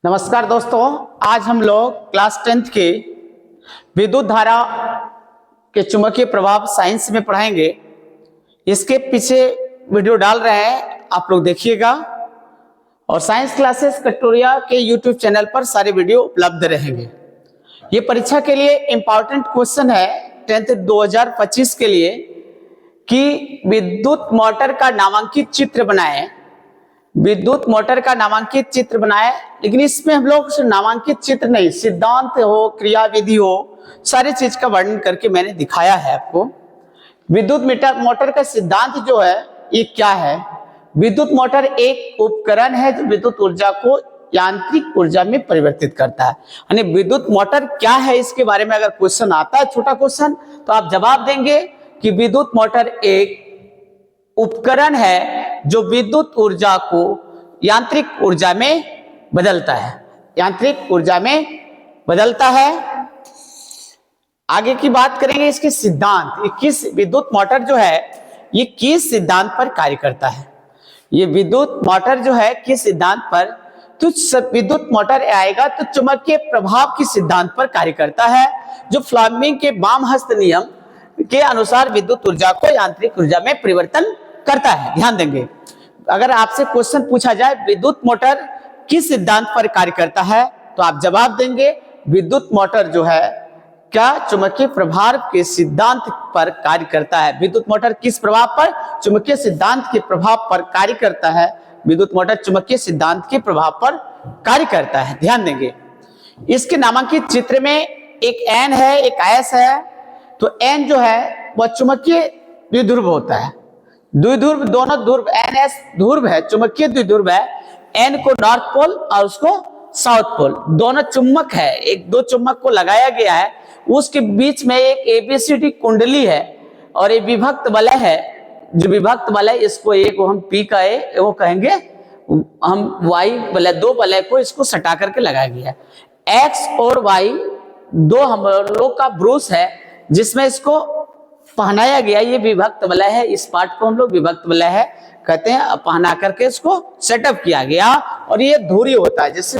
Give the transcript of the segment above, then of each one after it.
नमस्कार दोस्तों, आज हम लोग क्लास 10th के विद्युत धारा के चुंबकीय प्रभाव साइंस में पढ़ाएंगे। इसके पीछे वीडियो डाल रहे हैं, आप लोग देखिएगा। और साइंस क्लासेस कटोरिया के यूट्यूब चैनल पर सारे वीडियो उपलब्ध रहेंगे। ये परीक्षा के लिए इंपॉर्टेंट क्वेश्चन है 10th 2025 के लिए कि विद्युत मोटर का नामांकित चित्र बनाएं। विद्युत मोटर का नामांकित चित्र बनाए, लेकिन इसमें हम लोग नामांकित चित्र नहीं, सिद्धांत हो, क्रियाविधि हो, सारी चीज का वर्णन करके मैंने दिखाया है आपको। विद्युत मोटर का सिद्धांत जो है ये क्या है? विद्युत मोटर एक उपकरण है जो विद्युत ऊर्जा को यांत्रिक ऊर्जा में परिवर्तित करता है। यानी विद्युत मोटर क्या है, इसके बारे में अगर क्वेश्चन आता है, छोटा क्वेश्चन, तो आप जवाब देंगे कि विद्युत मोटर एक उपकरण है जो विद्युत ऊर्जा को यांत्रिक ऊर्जा में बदलता है। यांत्रिक ऊर्जा में बदलता है। आगे की बात करेंगे इसके सिद्धांत। ये किस विद्युत मोटर जो है ये किस सिद्धांत पर कार्य करता है? ये विद्युत मोटर जो है किस सिद्धांत पर? तो विद्युत मोटर आएगा तो चुंबकीय प्रभाव के सिद्धांत पर कार्य करता है, जो फ्लेमिंग के वाम हस्त नियम के अनुसार विद्युत ऊर्जा को यांत्रिक ऊर्जा में परिवर्तन करता है। ध्यान देंगे, अगर आपसे क्वेश्चन पूछा जाए विद्युत मोटर किस सिद्धांत पर कार्य करता है, तो आप जवाब देंगे विद्युत मोटर जो है क्या चुंबकीय प्रभाव के सिद्धांत पर कार्य करता है। विद्युत मोटर किस प्रभाव पर? चुंबकीय सिद्धांत के प्रभाव पर कार्य करता है। विद्युत मोटर चुंबकीय सिद्धांत के प्रभाव पर कार्य करता है। ध्यान देंगे, इसके नामांकित चित्र में एक एन है, एक एस है। तो एन जो है वह चुंबकीय द्विध्रुव होता है। द्विध्रुव, दोनों ध्रुव एन एस ध्रुव है, चुंबकीय द्विध्रुव है। एन को नॉर्थ पोल और उसको साउथ पोल, दोनों चुंबक है। एक दो चुंबक को लगाया गया है, उसके बीच में एक एबीसीडी कुंडली है और ये विभक्त वलय है। जो विभक्त वलय, इसको एक हम पी का ए वो कहेंगे, हम वाई वलय, दो वलय को इसको सटा करके लगाया गया है। एक्स और वाई दो हम लोग का ब्रूस है जिसमें इसको पहनाया गया। ये विभक्त वलय है, इस पार्ट को हम लोग विभक्त वलय है कहते हैं। पहना करके इसको सेटअप किया गया और ये धुरी होता है, जैसे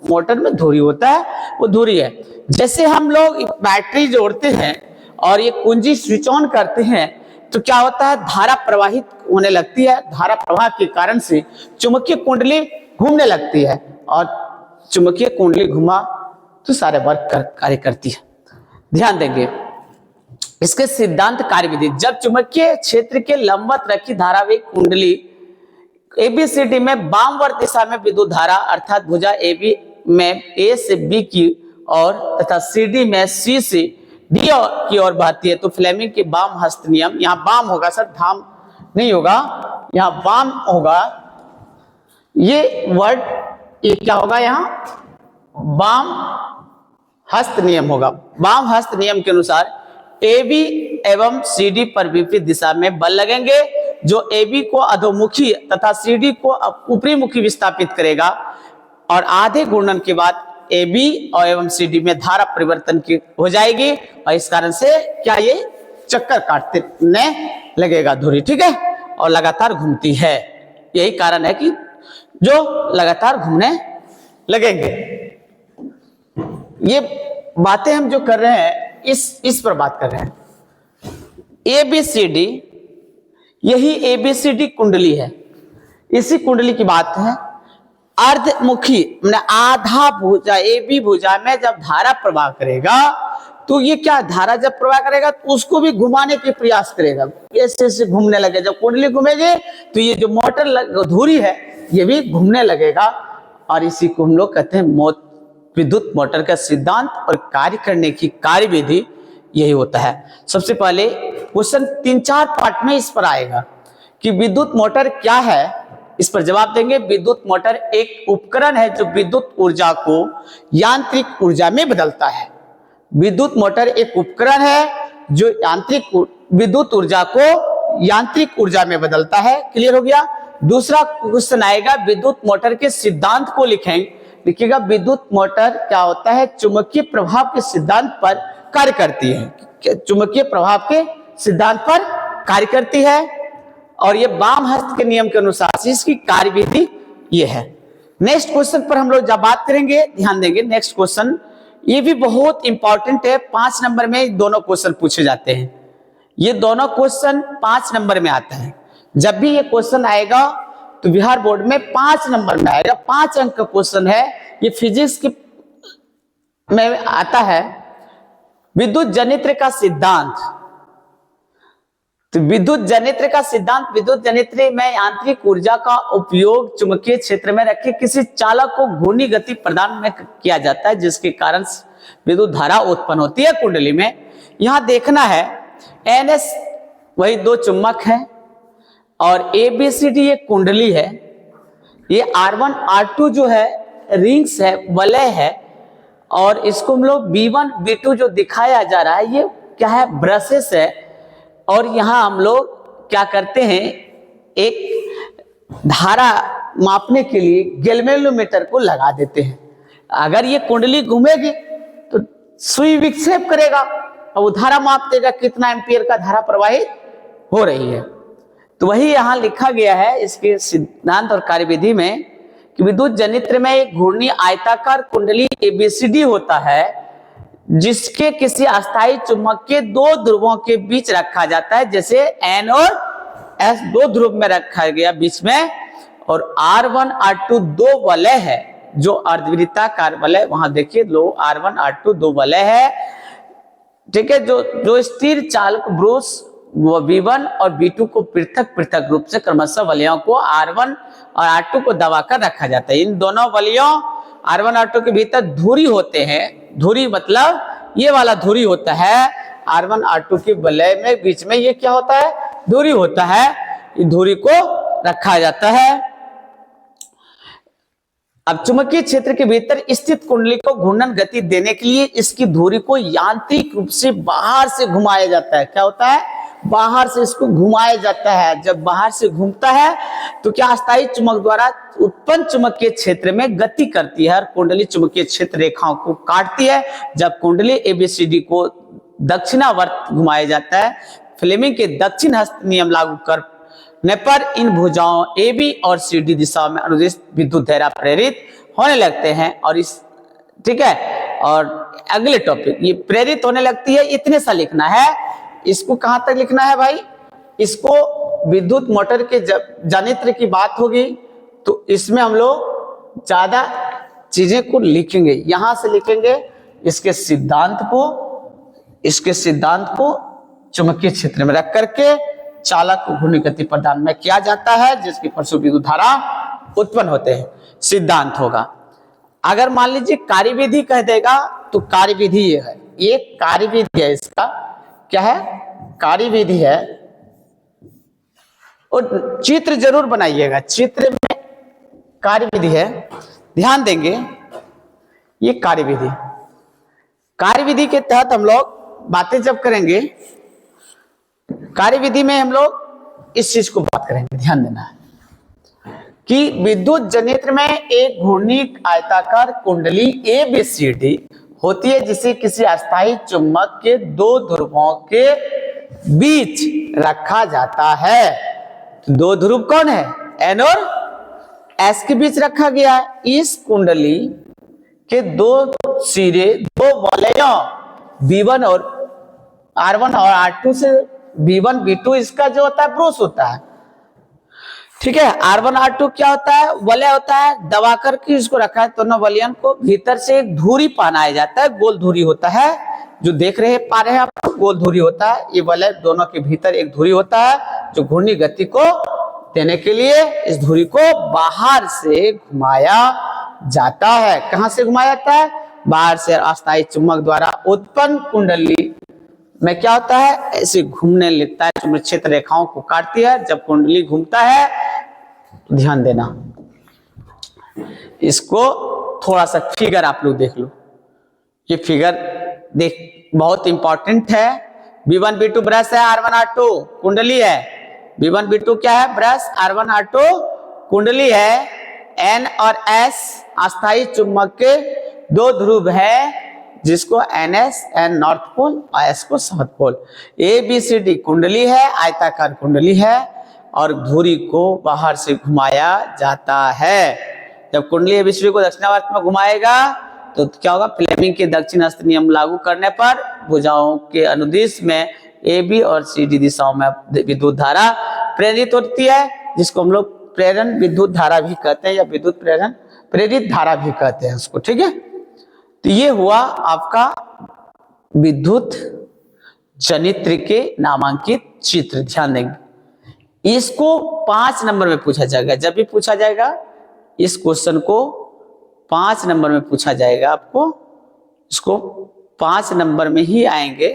मोटर में धुरी होता है वो धुरी है। जैसे हम लोग बैटरी जोड़ते हैं और ये कुंजी स्विच ऑन करते हैं तो क्या होता है, धारा प्रवाहित होने लगती है। धारा प्रवाह के कारण से चुंबकीय कुंडली घूमने लगती है और चुंबकीय कुंडली घुमा तो सारे वर्ग कार्य करती है। ध्यान देंगे, इसके सिद्धांत कार्यविधि। जब चुंबकीय क्षेत्र के लंबवत रखी धारावाहिक कुंडली एबीसीडी में वामवर्त दिशा में विद्युत धारा अर्थात भुजा एबी में ए से बी की ओर तथा सीडी में सी से डी की ओर बहती है, तो फ्लेमिंग के वाम हस्त नियम, यहाँ वाम होगा सर, धाम नहीं होगा, यहाँ वाम होगा। ये वर्ड ये क्या होगा, यहाँ वाम हस्त नियम होगा। वाम हस्त नियम के अनुसार AB एवं CD पर विपरीत दिशा में बल लगेंगे, जो AB को अधोमुखी तथा CD को ऊपरी मुखी विस्थापित करेगा। और आधे घूर्णन के बाद AB और एवं CD में धारा परिवर्तन की हो जाएगी और इस कारण से क्या ये चक्कर काटने लगेगा धुरी, ठीक है, और लगातार घूमती है। यही कारण है कि जो लगातार घूमने लगेंगे। ये बातें हम जो कर रहे हैं इस पर बात कर रहे हैं। एबीसीडी, यही एबीसीडी कुंडली है, इसी कुंडली की बात है। अर्धमुखी मैंने आधा भुजा, एबी भुजा में जब धारा प्रवाह करेगा तो ये क्या, धारा जब प्रवाह करेगा तो उसको भी घुमाने के प्रयास करेगा, ऐसे ऐसे घूमने लगे। जब कुंडली घूमेगी तो ये जो मोटर धुरी है ये भी घूमने लगेगा और इसी को हम लोग कहते हैं विद्युत मोटर का सिद्धांत और कार्य करने की कार्यविधि यही होता है। सबसे पहले क्वेश्चन 3-4 पार्ट में इस पर आएगा कि विद्युत मोटर क्या है, इस पर जवाब देंगे। विद्युत मोटर एक उपकरण है जो विद्युत ऊर्जा को यांत्रिक ऊर्जा में बदलता है। विद्युत मोटर एक उपकरण है जो विद्युत ऊर्जा को यांत्रिक ऊर्जा में बदलता है। क्लियर हो गया। दूसरा क्वेश्चन आएगा, विद्युत मोटर के सिद्धांत को लिखिएगा। विद्युत मोटर क्या होता है, चुंबकीय प्रभाव के सिद्धांत पर कार्य करती है। चुंबकीय प्रभाव के सिद्धांत पर कार्य करती है और ये वाम हस्त के नियम के अनुसार इसकी कार्यविधि ये है। नेक्स्ट क्वेश्चन पर हम लोग जब बात करेंगे, ध्यान देंगे। नेक्स्ट क्वेश्चन ये भी बहुत इंपॉर्टेंट है, 5 नंबर में दोनों क्वेश्चन पूछे जाते हैं। ये दोनों क्वेश्चन 5 नंबर में आता है। जब भी ये क्वेश्चन आएगा तो बिहार बोर्ड में 5 नंबर में आएगा। 5 अंक का क्वेश्चन है। ये फिजिक्स की में आता है। विद्युत जनित्र का सिद्धांत। तो विद्युत जनित्र का सिद्धांत, विद्युत जनित्र में यांत्रिक ऊर्जा का उपयोग चुंबकीय क्षेत्र में रखे किसी चालक को घूर्णी गति प्रदान में किया जाता है, जिसके कारण विद्युत धारा उत्पन्न होती है कुंडली में। यहां देखना है NS वही 2 चुंबक है और ABCD ये कुंडली है। ये R1 R2 जो है रिंग्स है, वलय है, और इसको हम लोग B1 B2 जो दिखाया जा रहा है ये क्या है, ब्रशेस है। और यहां हम लोग क्या करते हैं, एक धारा मापने के लिए गैल्वेनोमीटर को लगा देते हैं। अगर ये कुंडली घूमेगी तो सुई विक्षेप करेगा और वो धारा माप देगा कितना एम्पियर का धारा प्रवाहित हो रही है। तो वही यहां लिखा गया है इसके सिद्धांत और कार्यविधि में कि विद्युत जनित्र में एक घूर्णी आयताकार कुंडली ABCD होता है, जिसके किसी अस्थायी चुंबक के 2 ध्रुवों के बीच रखा जाता है। जैसे N और S 2 ध्रुव में रखा गया बीच में, और R1 R2 2 वलय है, जो अर्धवृत्ताकार वलय, वहां देखिए लो R1 R2 2 वलय है। ठीक है, जो स्थिर चालक ब्रूस वो B1 और B2 को पृथक पृथक रूप से क्रमशः वलयों को R1 और R2 को दबाकर रखा जाता है। इन दोनों वलयों R1 R2 के भीतर धुरी होते हैं। धुरी मतलब ये वाला धुरी होता है R1 R2 के वलय में, बीच में ये क्या होता है, धुरी होता है। इस धुरी को रखा जाता है। अब चुंबकीय क्षेत्र के भीतर स्थित कुंडली को घूर्णन गति देने के लिए इसकी धुरी को यांत्रिक रूप से बाहर से घुमाया जाता है। क्या होता है, बाहर से इसको घुमाया जाता है। जब बाहर से घूमता है तो क्या अस्थायी चुंबक द्वारा उत्पन्न चुंबकीय क्षेत्र में गति करती है और कुंडली चुंबकीय क्षेत्र रेखाओं को काटती है। जब कुंडली ABCD को दक्षिणावर्त घुमाया जाता है, फ्लेमिंग के दक्षिण हस्त नियम लागू करने पर इन भुजाओं AB और CD दिशा में अनुदिश विद्युत धारा प्रेरित होने लगते हैं। और इस ठीक है, और अगले टॉपिक ये प्रेरित होने लगती है, इतने सा लिखना है। इसको कहां तक लिखना है भाई, इसको विद्युत मोटर के जनित्र की बात होगी तो इसमें हम लोग ज्यादा चीजें को लिखेंगे। यहां से लिखेंगे इसके सिद्धांत को चुंबकीय क्षेत्र में रख करके चालक को घूर्णी गति प्रदान में किया जाता है, जिसके फलस्वरूप विद्युत धारा उत्पन्न होते हैं। सिद्धांत होगा। अगर मान लीजिए कार्यविधि कह देगा तो कार्यविधि ये है, ये कार्यविधि है। इसका क्या है, कार्यविधि है। और चित्र जरूर बनाइएगा, चित्र में कार्यविधि है, ध्यान देंगे। ये कार्यविधि, कार्यविधि के तहत हम लोग बातें जब करेंगे, कार्यविधि में हम लोग इस चीज को बात करेंगे। ध्यान देना है कि विद्युत जनित्र में एक घूर्णी आयताकार कुंडली ABCD होती है, जिसे किसी अस्थायी चुंबक के 2 ध्रुवों के बीच रखा जाता है। 2 ध्रुव कौन है, N और S के बीच रखा गया है। इस कुंडली के 2 सिरे, 2 वलयों B1 और R1 और R2 से B1 B2 इसका जो होता है ब्रूस होता है। ठीक है, R1 R2 क्या होता है, वलय होता है, दबा करके इसको रखा है। दोनों वलयन को भीतर से एक धुरी पहनाया जाता है, गोल धुरी होता है, जो देख रहे पा रहे हैं आप, गोल धुरी होता है। ये वलय दोनों के भीतर एक धुरी होता है, जो घूर्णी गति को देने के लिए इस धुरी को बाहर से घुमाया जाता है। कहां से घुमाया जाता है, बाहर से। अस्थायी चुंबक द्वारा उत्पन्न कुंडली में क्या होता है, ऐसे घूमने लगता है, चुंबकीय क्षेत्र रेखाओं को काटती है। जब कुंडली घूमता है, ध्यान देना, इसको थोड़ा सा फिगर आप लोग देख लो। ये फिगर देख, बहुत इंपॉर्टेंट है। B1 B2 ब्रश है, R1 R2 कुंडली है। B1 B2 क्या है, ब्रश, R1 R2 कुंडली है। N और S अस्थायी चुंबक के 2 ध्रुव है, जिसको NS N नॉर्थ पोल और S को साउथ पोल। ABCD कुंडली है, आयताकार कुंडली है, और धुरी को बाहर से घुमाया जाता है। जब कुंडली एबीसीडी को दक्षिणावर्त में घुमाएगा तो क्या होगा, फ्लेमिंग के दक्षिण हस्त नियम लागू करने पर भुजाओं के अनुदिश में ए बी और सी डी दिशाओं में विद्युत धारा प्रेरित होती है, जिसको हम लोग प्रेरण विद्युत धारा भी कहते हैं या विद्युत प्रेरण प्रेरित धारा भी कहते हैं उसको। ठीक है, तो ये हुआ आपका विद्युत जनित्र के नामांकित चित्र। ध्यान देंगे, इसको 5 नंबर में पूछा जाएगा। जब भी पूछा जाएगा इस क्वेश्चन को 5 नंबर में पूछा जाएगा, आपको इसको 5 नंबर में ही आएंगे।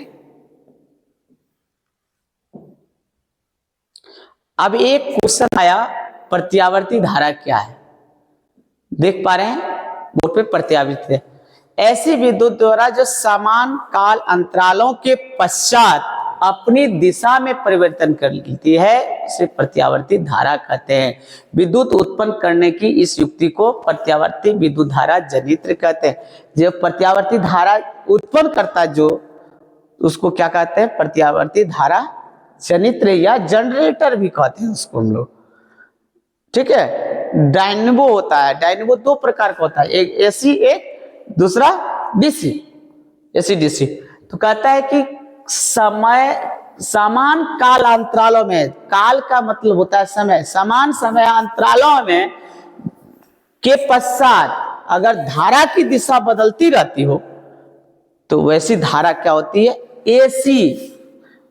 अब एक क्वेश्चन आया, प्रत्यावर्ती धारा क्या है? देख पा रहे हैं बोर्ड पे, प्रत्यावर्ती है ऐसी विद्युत द्वारा जो समान काल अंतरालों के पश्चात अपनी दिशा में परिवर्तन कर लेती है, उसे प्रत्यावर्ती धारा कहते हैं। विद्युत उत्पन्न करने की इस युक्ति को प्रत्यावर्ती विद्युत धारा जनित्र कहते हैं। जब प्रत्यावर्ती धारा उत्पन्न करता जो, उसको क्या कहते हैं? प्रत्यावर्ती धारा जनित्र या जनरेटर भी कहते हैं उसको हम लोग। ठीक है, डायनेमो होता है। डायनेमो 2 प्रकार का होता है, एक एसी, एक दूसरा डीसी, एसी डीसी। तो कहता है कि समय समान काल अंतरालों में, काल का मतलब होता है समय, समान समय अंतरालों में के पश्चात अगर धारा की दिशा बदलती रहती हो तो वैसी धारा क्या होती है? एसी।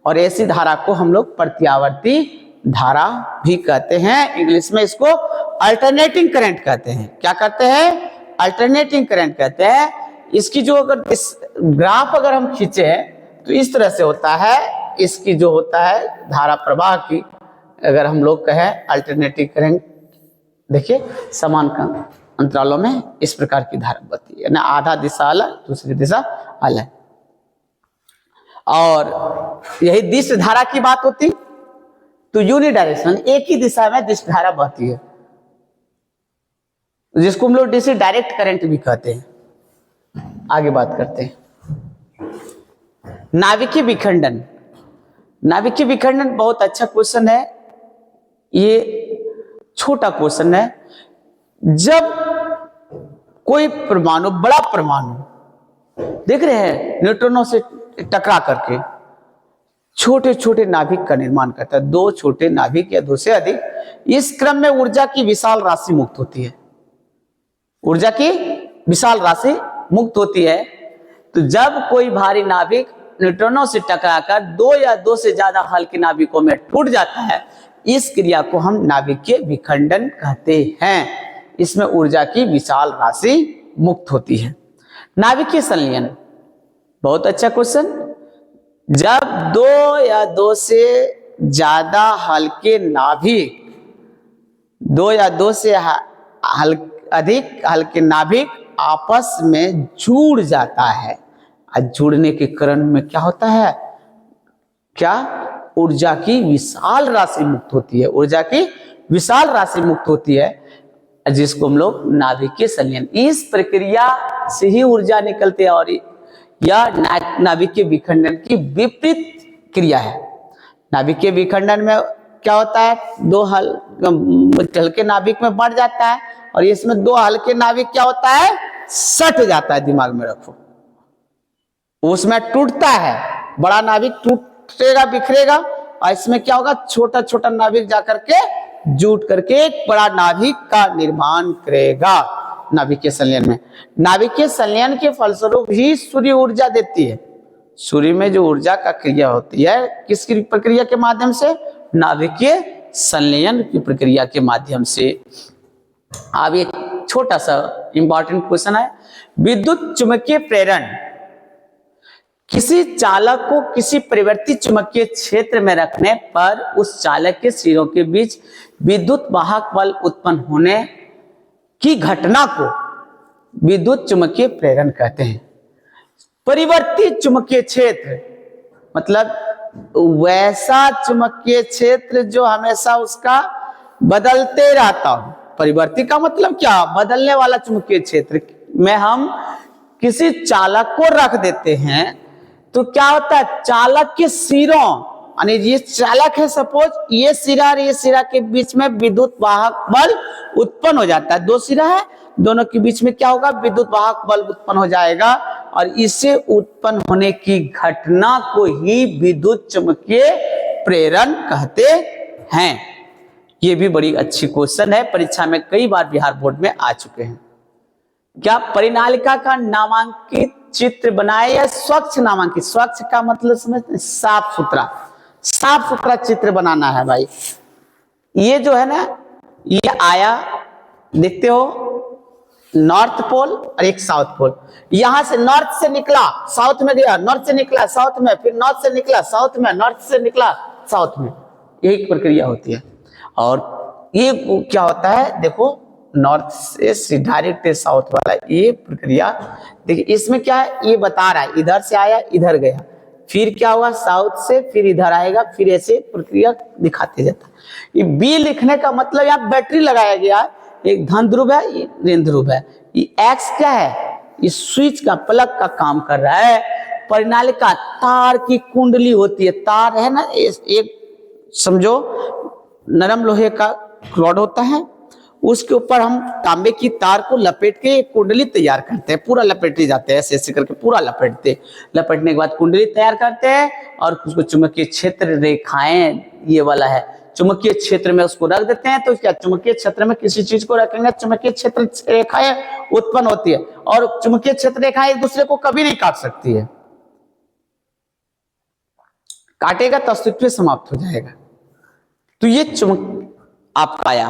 और एसी धारा को हम लोग प्रत्यावर्ती धारा भी कहते हैं। इंग्लिश में इसको अल्टरनेटिंग करंट कहते हैं। क्या कहते हैं? अल्टरनेटिंग करंट कहते हैं। इसकी जो अगर इस ग्राफ अगर हम खींचे तो इस तरह से होता है। इसकी जो होता है धारा प्रवाह की, अगर हम लोग कहें अल्टरनेटिंग करंट, देखिए समान अंतरालों में इस प्रकार की धारा बहती है ना, आधा दिशा अलग, दूसरी दिशा अलग। और यही दिश धारा की बात होती तो यूनिडायरेक्शनल, एक ही दिशा में दिश धारा बहती है, जिसको हम लोग डीसी डायरेक्ट करंट भी कहते हैं। आगे बात करते हैं नाभिकीय विखंडन। नाभिकीय विखंडन बहुत अच्छा क्वेश्चन है। ये छोटा क्वेश्चन है। जब कोई परमाणु, बड़ा परमाणु देख रहे हैं, न्यूट्रॉनों से टकरा करके छोटे छोटे नाभिक का निर्माण करता है, 2 छोटे नाभिक या 2 से अधिक। इस क्रम में ऊर्जा की विशाल राशि मुक्त होती है। ऊर्जा की विशाल राशि मुक्त होती है। तो जब कोई भारी नाभिक न्यूट्रॉनों से टकराकर 2 या 2 से ज्यादा हल्के नाभिकों में टूट जाता है, इस क्रिया को हम नाभिकीय विखंडन कहते हैं। इसमें ऊर्जा की विशाल राशि मुक्त होती है। नाभिकीय संलयन, बहुत अच्छा क्वेश्चन। जब 2 या 2 से ज्यादा हल्के नाभिक, 2 या 2 से अधिक हल्के नाभिक आपस में जुड़ जाता है, और जुड़ने के क्रम में क्या होता है? क्या? ऊर्जा की विशाल राशि मुक्त होती है। ऊर्जा की विशाल राशि मुक्त होती है, जिसको हम लोग नाभिकीय संलयन, इस प्रक्रिया से ही ऊर्जा निकलती है। और यह नाभिकीय विखंडन की विपरीत क्रिया है। नाभिकीय विखंडन में क्या होता है? 2 हल्के नाभिक में बढ़ जाता है, और इसमें 2 हल्के नाभिक क्या होता है? सट जाता है। दिमाग में रखो, उसमें टूटता है। बड़ा नाभिक टूटेगा, बिखरेगा, और इसमें क्या होगा? छोटा छोटा नाभिक जाकर के जुट करके एक बड़ा नाभिक का निर्माण करेगा। नाभिकीय संलयन में, नाभिकीय संलयन के फलस्वरूप ही सूर्य ऊर्जा देती है। सूर्य में जो ऊर्जा का क्रिया होती है, किसकी प्रक्रिया के माध्यम से? नाभिकीय संलयन की प्रक्रिया के माध्यम से। अब एक छोटा सा इंपॉर्टेंट क्वेश्चन है, विद्युत चुंबकीय प्रेरण। किसी चालक को किसी परिवर्ती चुंबकीय क्षेत्र में रखने पर उस चालक के सिरों के बीच विद्युत वाहक बल उत्पन्न होने की घटना को विद्युत चुंबकीय प्रेरण कहते हैं। परिवर्ती चुंबकीय क्षेत्र मतलब वैसा चुंबकीय क्षेत्र जो हमेशा उसका बदलते रहता हो। परिवर्ती का मतलब क्या? बदलने वाला चुंबकीय क्षेत्र में हम किसी चालक को रख देते हैं तो क्या होता है? चालक के सिरों यानी ये चालक है, सपोज ये सिरा और ये सिरा के बीच में विद्युत वाहक बल उत्पन्न हो जाता है। दो सिरा है, दोनों के बीच में क्या होगा, विद्युत वाहक बल उत्पन्न हो जाएगा और इससे उत्पन्न होने की घटना को ही विद्युत चुंबकीय प्रेरण कहते हैं। ये भी बड़ी अच्छी क्वेश्चन है, परीक्षा में कई बार बिहार बोर्ड में आ चुके हैं। क्या परिनालिका का नामांकित चित्र बनाए या स्वच्छ नामांकित, स्वच्छ का मतलब समझते हैं, साफ सुथरा, साफ सुथरा चित्र बनाना है भाई। ये जो है ना, ये आया देखते हो नॉर्थ पोल और एक साउथ पोल, यहां से नॉर्थ से निकला साउथ में गया, नॉर्थ से निकला साउथ में, फिर नॉर्थ से निकला साउथ में, नॉर्थ से निकला साउथ में, यही प्रक्रिया होती है। और ये क्या होता है, देखो नॉर्थ से डायरेक्ट साउथ वाला ये प्रक्रिया, देखिए इसमें क्या है, ये बता रहा है इधर से आया इधर गया, फिर क्या हुआ साउथ से फिर इधर आएगा, फिर ऐसे प्रक्रिया दिखाते जाता है। ये बी लिखने का मतलब यहाँ बैटरी लगाया गया, एक धन ध्रुव है, ये ऋण ध्रुव है। ये एक्स क्या है, ये स्विच का प्लग का काम कर रहा है। परिनालिका तार की कुंडली होती है, तार है ना, एक समझो नरम लोहे का रॉड होता है, उसके ऊपर हम तांबे की तार को लपेट के एक कुंडली तैयार करते हैं, पूरा लपेटे जाते हैं, ऐसे ऐसे करके पूरा लपेटते, लपेटने के बाद कुंडली तैयार करते हैं और उसको चुंबकीय क्षेत्र रेखाएं, ये वाला है चुंबकीय क्षेत्र में उसको रख देते हैं। तो क्या चुंबकीय क्षेत्र में किसी चीज को रखेंगे, चुंबकीय क्षेत्र रेखाएं उत्पन्न होती है और चुंबकीय क्षेत्र रेखाएं एक दूसरे को कभी नहीं काट सकती है, काटेगा तो अस्तित्व समाप्त हो जाएगा। तो ये आपका आया,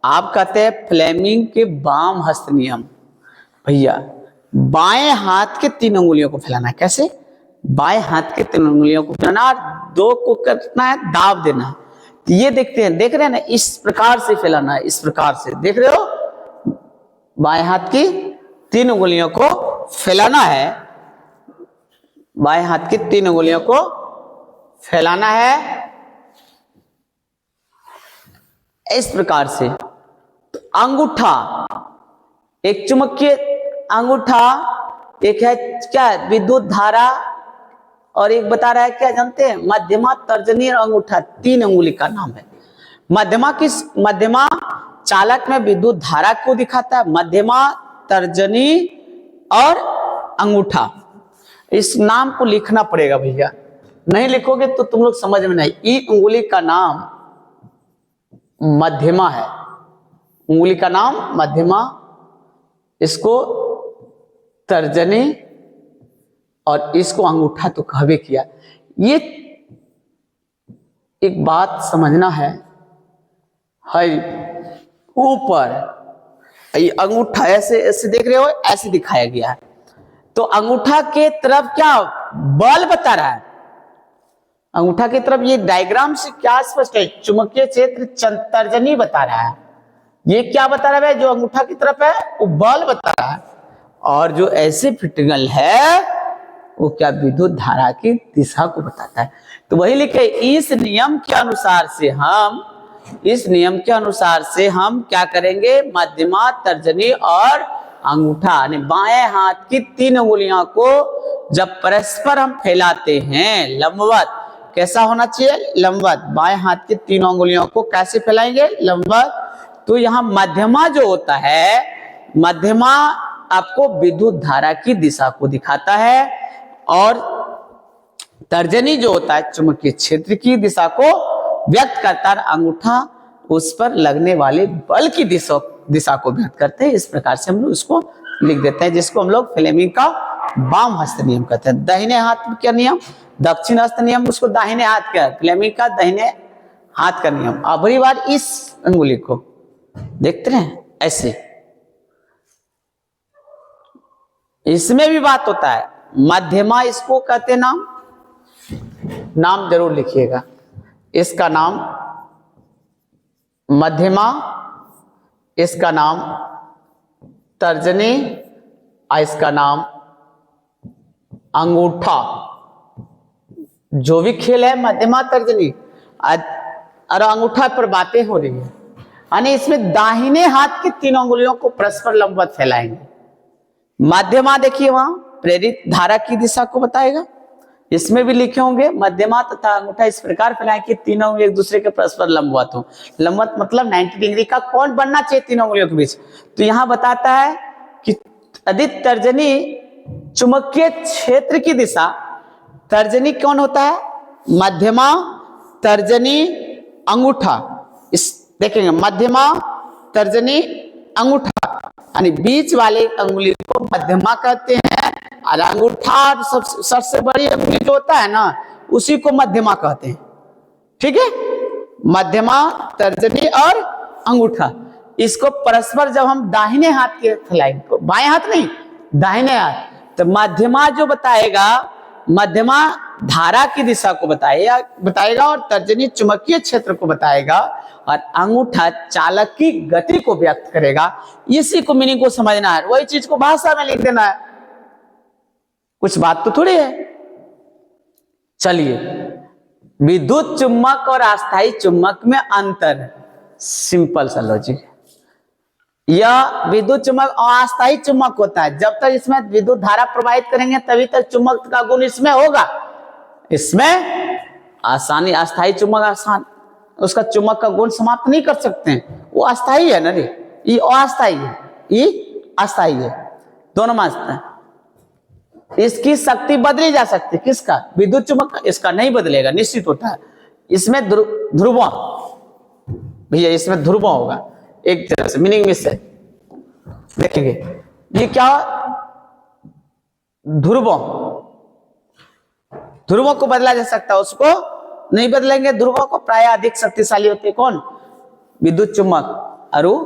आप कहते हैं फ्लेमिंग के वाम हस्त नियम। भैया बाएं हाथ के 3 अंगुलियों को फैलाना है, कैसे, बाएं हाथ के 3 अंगुलियों को फैलाना और 2 को करना है दाब देना है। तो ये देखते हैं, देख रहे हैं ना, इस प्रकार से फैलाना है, इस प्रकार से देख रहे हो, बाएं हाथ की 3 अंगुलियों को फैलाना है, बाएं हाथ की 3 अंगुलियों को फैलाना है इस प्रकार से। तो अंगूठा, एक चुंबकीय अंगूठा, एक है क्या विद्युत धारा, और एक बता रहा है क्या जानते हैं, मध्यमा, तर्जनी और अंगूठा, 3 अंगुली का नाम है। मध्यमा चालक में विद्युत धारा को दिखाता है, मध्यमा, तर्जनी और अंगूठा। इस नाम को लिखना पड़ेगा भैया, नहीं लिखोगे तो तुम लोग समझ में नहीं। ई अंगुली का नाम मध्यमा है, उंगली का नाम मध्यमा, इसको तर्जनी और इसको अंगूठा तो कहवे किया। ये एक बात समझना है ऊपर ये अंगूठा ऐसे ऐसे देख रहे हो, ऐसे दिखाया गया है, तो अंगूठा के तरफ क्या बल बता रहा है, अंगूठा की तरफ ये डायग्राम से क्या स्पष्ट है, चुंबकीय क्षेत्र तर्जनी बता रहा है। ये क्या बता रहा है, जो अंगूठा की तरफ है वो बल बता रहा है, और जो ऐसे फिटगल है वो क्या विद्युत धारा की दिशा को बताता है। तो वही लिखे, इस नियम के अनुसार से हम क्या करेंगे, मध्यमा, तर्जनी और अंगूठा यानी बाएं हाथ की 3 अंगुलियों को जब परस्पर हम फैलाते हैं लंबवत, कैसा होना चाहिए, लंबवत, बाएं हाथ की 3 अंगुलियों को कैसे फैलाएंगे, लंबवत। तो यहाँ मध्यमा जो होता है, मध्यमा आपको विद्युत धारा की दिशा को दिखाता है और तर्जनी जो होता है चुंबकीय क्षेत्र की दिशा को व्यक्त करता है, अंगूठा उस पर लगने वाले बल की दिशा को व्यक्त करते हैं। इस प्रकार से हम लोग इसको लिख देते हैं, जिसको हम लोग फ्लेमिंग का वाम हस्त नियम कहते हैं। दाहिने हाथ का नियम दक्षिण हस्त नियम, उसको दाहिने हाथ का, फ्लेमिंग का दाहिने हाथ का नियम। अगली बार इस अंगुली को देखते हैं ऐसे, इसमें भी बात होता है, मध्यमा इसको कहते हैं, नाम जरूर लिखिएगा, इसका नाम मध्यमा, इसका नाम तर्जनी और इसका नाम अंगूठा। जो भी खेल है मध्यमा, तर्जनी और अंगूठा पर बातें हो रही है, यानी इसमें दाहिने हाथ की 3 अंगुलियों को परस्पर लंबवत फैलाएंगे। मध्यमा देखिए वहां प्रेरित धारा की दिशा को बताएगा, इसमें भी लिखे होंगे मध्यमा तथा अंगूठा इस प्रकार फैलाएं कि तीनों उंगली एक दूसरे के परस्पर लंबवत हो। लंबवत मतलब 90 डिग्री का कोण बनना चाहिए तीनों उंगलियों के बीच। तो यहां बताता है कि यदि तर्जनी चुंबकीय क्षेत्र की दिशा, तर्जनी कौन होता है, मध्यमा, तर्जनी, अंगूठा। इस देखेंगे मध्यमा, तर्जनी, अंगूठा, यानी बीच वाले अंगुली को मध्यमा कहते हैं, और अंगूठा सबसे बड़ी अंगुली जो होता है ना उसी को मध्यमा कहते हैं। ठीक है, मध्यमा, तर्जनी और अंगूठा, इसको परस्पर जब हम दाहिने हाथ के फैलाएंगे, बाएं हाथ नहीं दाहिने हाथ, तो मध्यमा जो बताएगा, मध्यमा धारा की दिशा को बताएगा और तर्जनी चुंबकीय क्षेत्र को बताएगा और अंगूठा चालक की गति को व्यक्त करेगा। इसी को मीनिंग को समझना है, वही चीज को भाषा में लिख देना है, कुछ बात तो थोड़ी है। चलिए, विद्युत चुम्बक और अस्थायी चुम्बक में अंतर, सिंपल सा लॉजिक। यह विद्युत चुम्बक और अस्थायी चुम्बक होता है, जब तक इसमें विद्युत धारा प्रवाहित करेंगे तभी तक चुम्बक का गुण इसमें होगा। इसमें आसानी, अस्थायी चुम्बक आसान, उसका चुम्बक का गुण समाप्त नहीं कर सकते हैं, वो अस्थायी है ना रे, ये अस्थायी है, ये अस्थायी है, दोनों मानते हैं। इसकी शक्ति बदली जा सकती है, किसका, विद्युत चुम्बक का, इसका नहीं बदलेगा, निश्चित होता है। इसमें ध्रुव भैया, इसमें ध्रुव होगा एक तरह से, मीनिंग मिस है। देखेंगे ये क्या, ध्रुवों को बदला जा सकता है, उसको नहीं बदलेंगे। ध्रुवों को प्राय अधिक शक्तिशाली होते हैं, कौन, विद्युत चुम्बक, और वो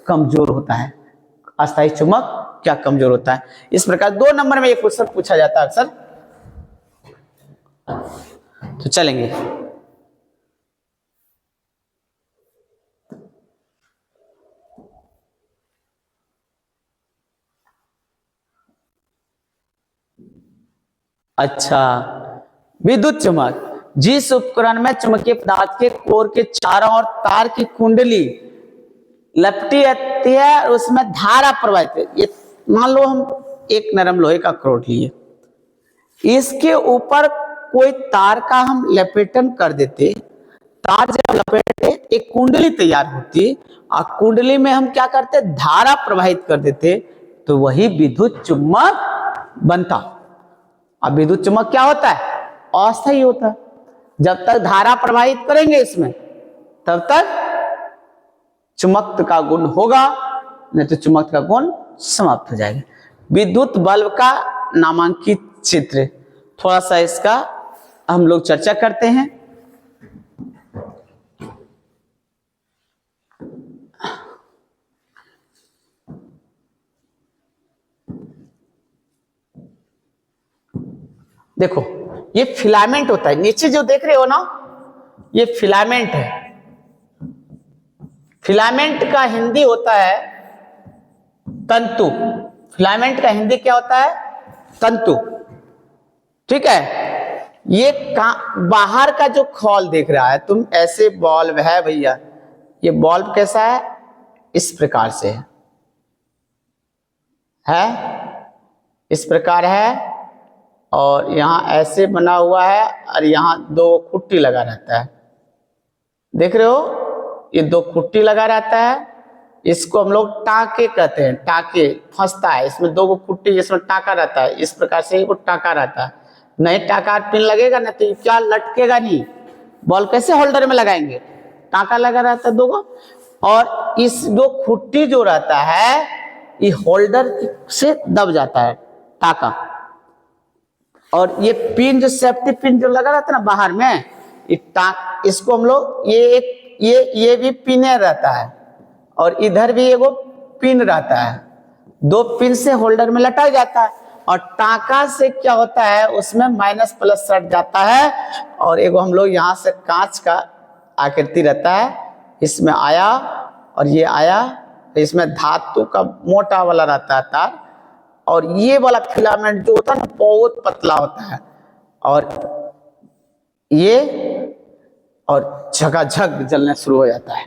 कमजोर होता है। अस्थायी चुम्बक क्या कमजोर होता है। इस प्रकार 2 नंबर में ये क्वेश्चन पूछा जाता है अक्सर। तो चलेंगे, अच्छा, विद्युत चुम्बक, जिस उपकरण में चुंबकीय पदार्थ के कोर के चारों ओर तार की कुंडली लपटी रहती है और उसमें धारा प्रवाहित है। ये मान लो हम एक नरम लोहे का करोट लिए, इसके ऊपर कोई तार का हम लपेटन कर देते, तार जब लपेटे एक कुंडली तैयार होती और कुंडली में हम क्या करते, धारा प्रवाहित कर देते, तो वही विद्युत चुम्बक बनता। अब विद्युत चुम्बक क्या होता है, अस्थायी होता है। जब तक धारा प्रवाहित करेंगे इसमें तब तक चुम्बक का गुण होगा, नहीं तो चुम्बक का गुण समाप्त हो जाएगा। विद्युत बल्ब का नामांकित चित्र, थोड़ा सा इसका हम लोग चर्चा करते हैं। देखो, ये फिलामेंट होता है, नीचे जो देख रहे हो ना, ये फिलामेंट है। फिलामेंट का हिंदी होता है तंतु। फिलामेंट का हिंदी क्या होता है, तंतु। ठीक है, ये बाहर का जो खोल देख रहा है तुम, ऐसे बल्ब है भैया, ये बल्ब कैसा है, इस प्रकार से है, इस प्रकार है, और यहां ऐसे बना हुआ है और यहां 2 खुट्टी लगा रहता है। देख रहे हो, ये 2 खुट्टी लगा रहता है, इसको हम लोग टाके कहते हैं। टाके फंसता है इसमें, 2 खुट्टी इसमें टाका रहता है, इस प्रकार से वो टाका रहता है। नहीं टाका पिन लगेगा ना तो क्या लटकेगा नहीं, बॉल कैसे होल्डर में लगाएंगे, टाका लगा रहता है 2 और इस 2 खुट्टी जो रहता है ये होल्डर से दब जाता है टाका, और ये पिन जो सेफ्टी पिन जो लगा रहता है ना बाहर में, इसको हम लोग ये भी पिने रहता है और इधर भी एगो पिन रहता है, 2 पिन से होल्डर में लटा जाता है। और टाका से क्या होता है, उसमें माइनस प्लस सट जाता है, और एगो हम लोग यहाँ से कांच का आकृति रहता है, इसमें आया और ये आया, इसमें धातु का मोटा वाला रहता है तार, और ये वाला फिलामेंट जो होता है ना बहुत पतला होता है, और ये और झकाझक जलने शुरू हो जाता है।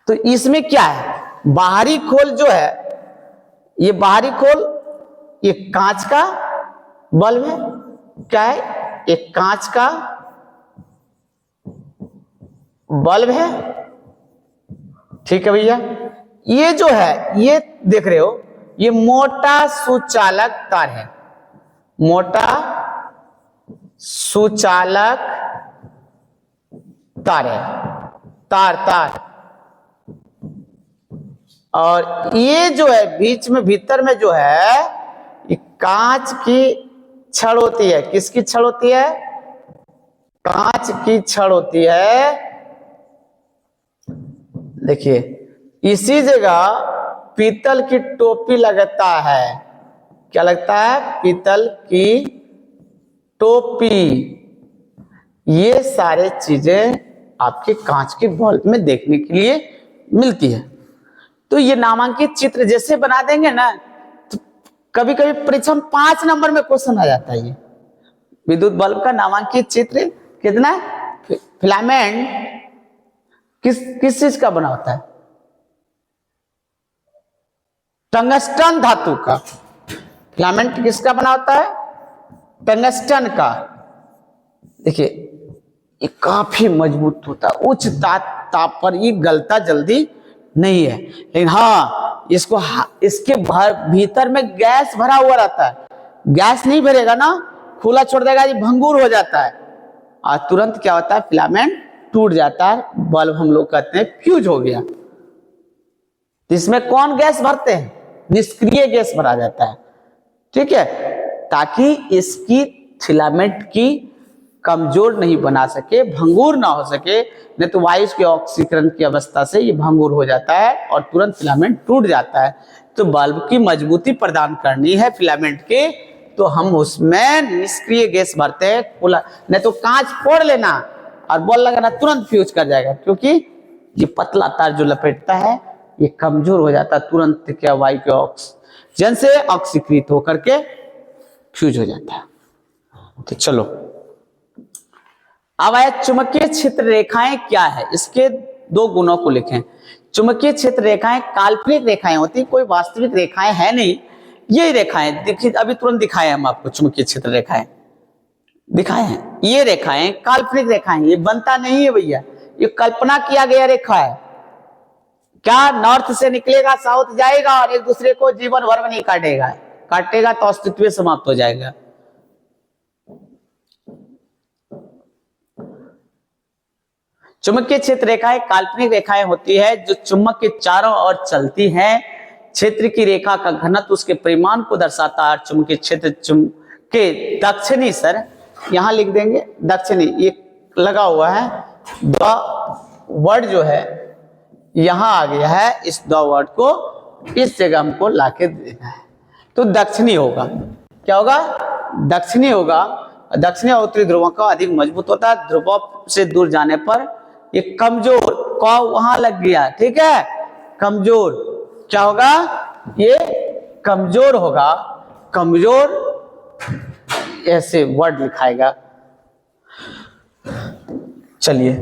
तो इसमें क्या है, बाहरी खोल जो है, ये बाहरी खोल ये कांच का बल्ब है, क्या है, एक कांच का बल्ब है। ठीक है भैया, ये जो है, ये देख रहे हो, ये मोटा सुचालक तार है, मोटा सुचालक तार है, तार। और ये जो है बीच में, भीतर में जो है, ये कांच की छड़ होती है। किसकी छड़ होती है? कांच की छड़ होती है। देखिए, इसी जगह पीतल की टोपी लगता है। क्या लगता है? पीतल की टोपी। ये सारे चीजें आपके कांच के बल्ब में देखने के लिए मिलती है। तो ये नामांकित चित्र जैसे बना देंगे ना, तो कभी कभी परीक्षा में 5 नंबर में क्वेश्चन आ जाता है। ये विद्युत बल्ब का नामांकित चित्र कितना है? फिलामेंट किस चीज का बना होता है? टंगस्टन धातु का। फिलामेंट किसका बना होता है? टंगस्टन का। देखिए, ये काफी मजबूत होता है, उच्च ताप पर ये गलता जल्दी नहीं है। लेकिन हाँ, इसके भीतर में गैस भरा हुआ रहता है। गैस नहीं भरेगा ना, खुला छोड़ देगा, ये भंगुर हो जाता है और तुरंत क्या होता है? फिलामेंट टूट जाता है, बल्ब हम लोग कहते हैं फ्यूज हो गया। इसमें कौन गैस भरते हैं? निष्क्रिय गैस भरा जाता है। ठीक है, ताकि इसकी फिलामेंट की कमजोर नहीं बना सके, भंगुर ना हो सके, नहीं तो वायु के ऑक्सीकरण की अवस्था से ये भंगुर हो जाता है और तुरंत फिलामेंट टूट जाता है। तो बल्ब की मजबूती प्रदान करनी है फिलामेंट के, तो हम उसमें निष्क्रिय गैस भरते हैं। खुला नहीं तो कांच फोड़ लेना और बॉल लगाना, तुरंत फ्यूज कर जाएगा, क्योंकि ये पतला तार जो लपेटता है ये कमजोर हो जाता है, तुरंत क्या वायु के ऑक्सीजन से ऑक्सीकृत होकर के फ्यूज हो जाता है। तो चलो, अब आया चुंबकीय क्षेत्र रेखाएं क्या है, इसके 2 गुणों को लिखें। चुंबकीय क्षेत्र रेखाएं काल्पनिक रेखाएं होती, कोई वास्तविक रेखाएं है नहीं। ये रेखाएं देखिए, अभी तुरंत दिखाए हम आपको, चुंबकीय क्षेत्र रेखाएं दिखाए हैं। ये रेखाएं काल्पनिक रेखाएं, ये बनता नहीं है भैया, ये कल्पना किया गया रेखा है। क्या नॉर्थ से निकलेगा साउथ जाएगा और एक दूसरे को जीवन भर में नहीं काटेगा तो अस्तित्व समाप्त हो जाएगा। चुंबकीय क्षेत्र रेखाएं काल्पनिक रेखाएं होती है जो चुंबक के चारों ओर चलती हैं। क्षेत्र की रेखा का घनत्व उसके परिमाण को दर्शाता है। चुंबकीय क्षेत्र के दक्षिणी, सर यहां लिख देंगे दक्षिणी, ये लगा हुआ है द वर्ड जो है यहां आ गया है, इस द वर्ड को इस जगह हमको लाके देना है, तो दक्षिणी होगा। क्या होगा? दक्षिणी होगा। दक्षिणी और उत्तरी ध्रुवों का अधिक मजबूत होता है, ध्रुवों से दूर जाने पर ये कमजोर, का वहां लग गया, ठीक है, कमजोर। क्या होगा? ये कमजोर होगा, कमजोर ऐसे वर्ड लिखाएगा। चलिए,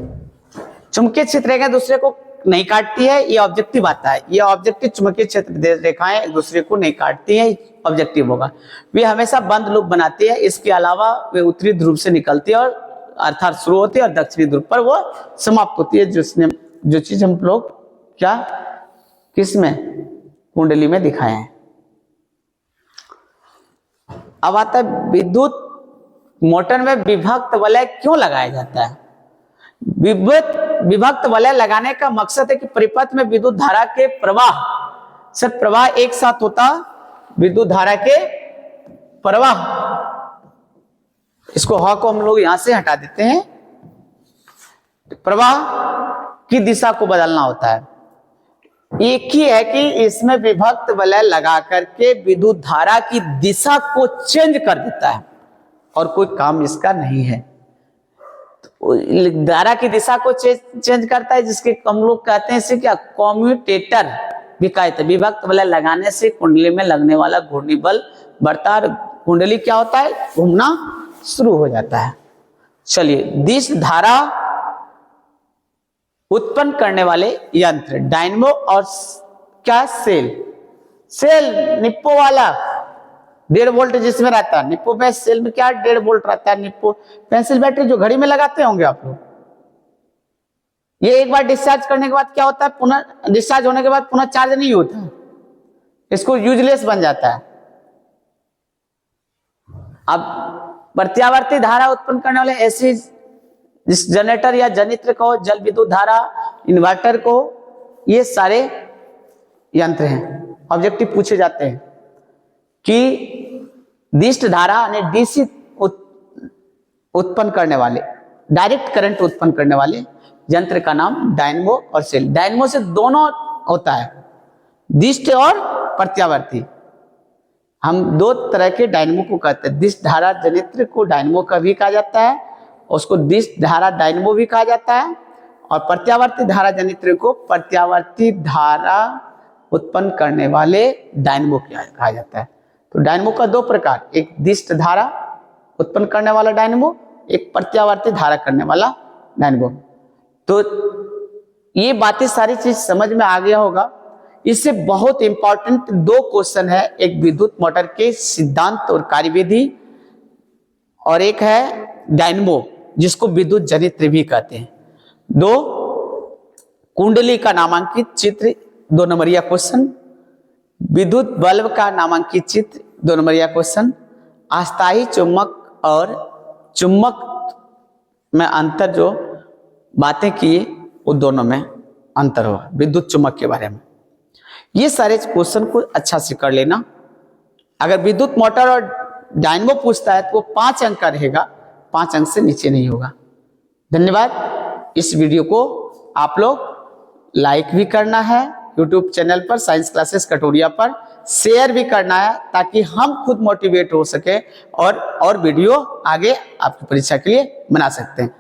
चुंबकीय क्षेत्र रेखा दूसरे को नहीं काटती है, ये ऑब्जेक्टिव आता है। ये ऑब्जेक्टिव चुंबकीय क्षेत्र रेखाएं एक दूसरे को नहीं काटती है, ऑब्जेक्टिव होगा। वे हमेशा बंद लूप बनाती है। इसके अलावा वे उत्तरी ध्रुव से निकलती है और अर्थात शुरू होती है और दक्षिणी ध्रुव पर वो समाप्त होती है, जो चीज हम लोग क्या किसमें कुंडली में दिखाए हैं। अब आता है विद्युत मोटर में विभक्त वलय क्यों लगाया जाता है? विभक्त वलय लगाने का मकसद है कि परिपथ में विद्युत धारा के प्रवाह एक साथ होता, विद्युत धारा के प्रवाह, इसको ह को हम लोग यहां से हटा देते हैं, प्रवाह की दिशा को बदलना होता है। एक ही है कि इसमें विभक्त वलय लगा करके विद्युत धारा की दिशा को चेंज कर देता है और कोई काम इसका नहीं है। धारा की दिशा को चेंज करता है, जिसके हम लोग कहते हैं इसे क्या, कम्यूटेटर भी कहते हैं। विभक्त वलय लगाने से कुंडली में लगने वाला घूर्णी बल बढ़ता है, कुंडली क्या होता है, घूमना शुरू हो जाता है। चलिए, दिश धारा उत्पन्न करने वाले यंत्र डायनेमो और क्या, सेल निप्पो वाला 1.5 वोल्ट जिसमें रहता है, निप्पो में सेल में क्या 1.5 वोल्ट रहता है। निप्पो पेंसिल बैटरी जो घड़ी में लगाते होंगे आप लोग, ये एक बार डिस्चार्ज करने के बाद क्या होता है, पुनः डिस्चार्ज होने के बाद पुनः चार्ज नहीं होता, इसको यूजलेस बन जाता है। अब प्रत्यावर्ती धारा उत्पन्न करने वाले ऐसे जिस जनरेटर या जनित्र को, जल विद्युत धारा, इन्वर्टर को, ये सारे यंत्र हैं। ऑब्जेक्टिव पूछे जाते हैं कि दिष्ट धारा यानी डीसी उत्पन्न करने वाले, डायरेक्ट करंट उत्पन्न करने वाले यंत्र का नाम डायनमो और सेल। डायनमो से दोनों होता है, दिष्ट और प्रत्यावर्ती। हम 2 तरह के डायनमो को कहते हैं, दिष्ट धारा जनित्र को डायनमो का भी कहा जाता है, उसको दिष्ट धारा डायनमो भी कहा जाता है, और प्रत्यावर्ती धारा जनित्र को प्रत्यावर्ती धारा उत्पन्न करने वाले डायनमो कहा जाता है। तो डायनमो का 2 प्रकार, एक दिष्ट धारा उत्पन्न करने वाला डायनमो, एक प्रत्यावर्ती धारा करने वाला डायनमो। तो ये बातें सारी चीज समझ में आ गया होगा। इससे बहुत इंपॉर्टेंट 2 क्वेश्चन है, एक विद्युत मोटर के सिद्धांत और कार्यविधि, और एक है डायनमो जिसको विद्युत जनित्र भी कहते हैं। 2 कुंडली का नामांकित चित्र 2 नंबरिया क्वेश्चन, विद्युत बल्ब का नामांकित चित्र 2 नंबरिया क्वेश्चन, अस्थायी चुंबक और चुंबक में अंतर जो बातें किए वो दोनों में अंतर हुआ विद्युत चुंबक के बारे में। ये सारे क्वेश्चन को अच्छा से कर लेना। अगर विद्युत मोटर और डायनमो पूछता है तो वो 5 अंक का रहेगा, 5 अंक से नीचे नहीं होगा। धन्यवाद। इस वीडियो को आप लोग लाइक भी करना है यूट्यूब चैनल पर साइंस क्लासेस कटोरिया पर, शेयर भी करना है ताकि हम खुद मोटिवेट हो सके और वीडियो आगे आपकी परीक्षा के लिए बना सकते हैं।